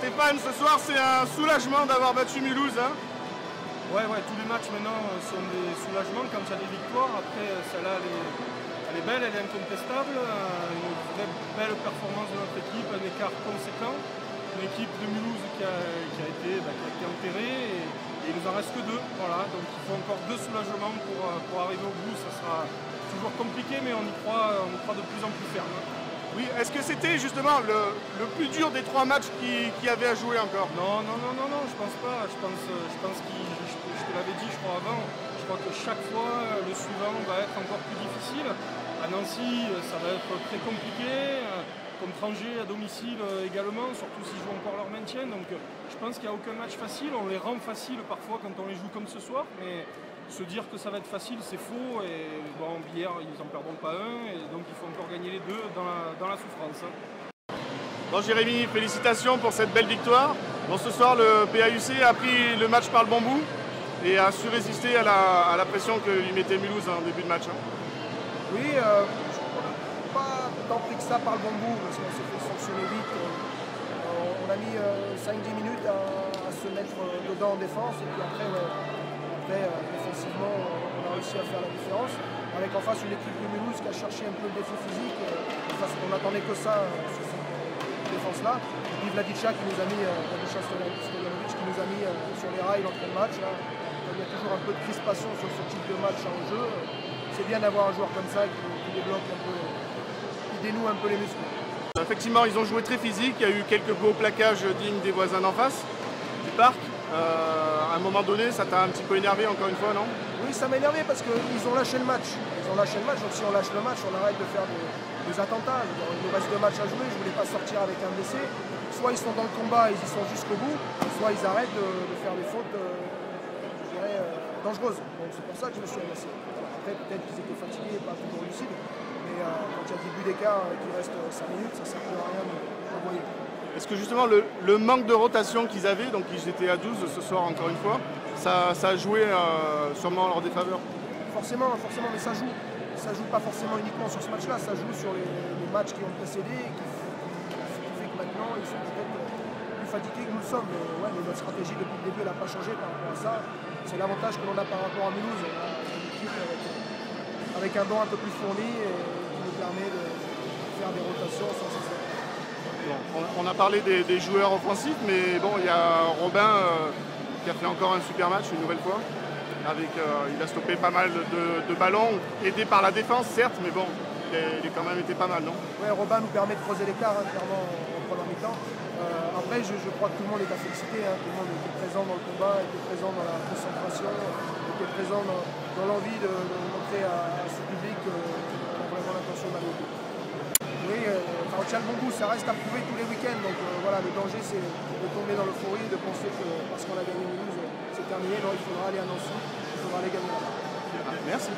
Stéphane, ce soir c'est un soulagement d'avoir battu Mulhouse. Hein. Ouais, tous les matchs maintenant sont des soulagements quand il y a des victoires. Après, celle-là, elle est belle, elle est incontestable. Une vraie belle performance de notre équipe, un écart conséquent. Une équipe de Mulhouse qui a été enterrée et il nous en reste que deux. Voilà, donc il faut encore deux soulagements pour arriver au bout. Ça sera toujours compliqué, mais on y croit de plus en plus ferme. Oui, est-ce que c'était justement le plus dur des trois matchs qui avait à jouer encore? Non, je pense pas. Je pense je te l'avais dit, je crois, avant. Je crois que chaque fois, le suivant va être encore plus difficile. À Nancy, ça va être très compliqué. Contre Angers, à domicile également, surtout s'ils jouent encore leur maintien. Donc je pense qu'il n'y a aucun match facile. On les rend faciles parfois quand on les joue comme ce soir. Mais se dire que ça va être facile, c'est faux. Et bon, hier, ils n'en perdront pas un. Et donc il faut encore gagner les deux dans la souffrance. Bon, Jérémy, félicitations pour cette belle victoire. Bon, ce soir, le PAUC a pris le match par le bon bout et a su résister à la pression que lui mettait Mulhouse en début de match. Hein. Oui, pas tant pris que ça par le bon bout, parce qu'on s'est fait sanctionner vite. On a mis 5-10 minutes à se mettre dedans en défense, et puis après défensivement, on a réussi à faire la différence. Avec en face une équipe de Mulhouse qui a cherché un peu le défi physique. On n'attendait que ça sur cette défense-là. Et puis Vladica qui nous a mis, Stojanovic qui nous a mis sur les rails l'entrée de match. Là. Il y a toujours un peu de crispation sur ce type de match en jeu. C'est bien d'avoir un joueur comme ça qui débloque un peu, qui dénoue un peu les muscles. Effectivement, ils ont joué très physique. Il y a eu quelques beaux plaquages dignes des voisins d'en face du parc. À un moment donné, ça t'a un petit peu énervé encore une fois, non? Oui, ça m'a énervé parce qu'ils ont lâché le match. Donc si on lâche le match, on arrête de faire des attentats. Il nous reste 2 matchs à jouer, je ne voulais pas sortir avec un blessé. Soit ils sont dans le combat, ils y sont jusqu'au bout, soit ils arrêtent de faire des fautes, je dirais, dangereuses. Donc c'est pour ça que je me suis agacé. Après, peut-être qu'ils étaient fatigués, pas toujours lucides. Mais quand il y a 10 buts d'écart et qu'il reste 5 minutes, ça ne sert plus à rien d'envoyer. Est-ce que justement le manque de rotation qu'ils avaient, donc ils étaient à 12 ce soir encore une fois, ça a joué sûrement en leur défaveur? Forcément, mais ça joue. Ça joue pas forcément uniquement sur ce match-là, ça joue sur les matchs qui ont précédé, ce qui fait que maintenant ils sont peut-être plus fatigués que nous le sommes. Mais notre stratégie depuis le début elle n'a pas changé par rapport à ça. C'est l'avantage que l'on a par rapport à Mulhouse. On a une équipe avec un banc un peu plus fourni et qui nous permet de faire des rotations sans cesse. Bon, on a parlé des joueurs offensifs, mais bon, il y a Robin qui a fait encore un super match une nouvelle fois. Il a stoppé pas mal de ballons, aidé par la défense certes, mais bon, il a quand même été pas mal, non? Oui, Robin nous permet de creuser l'écart, clairement, en première mi-temps. Après, je crois que tout le monde est à féliciter, tout le monde était présent dans le combat, était présent dans la concentration, était présent dans l'envie de montrer à ce public qu'on a vraiment l'intention d'aller au bout. Oui, on tient le bon bout, ça reste à prouver tous les week-ends, donc voilà, le danger c'est de tomber dans l'euphorie, de penser que parce qu'on a gagné Mulhouse, c'est terminé. Non, il faudra aller à Nancy, il faudra aller gagner là-bas. Merci.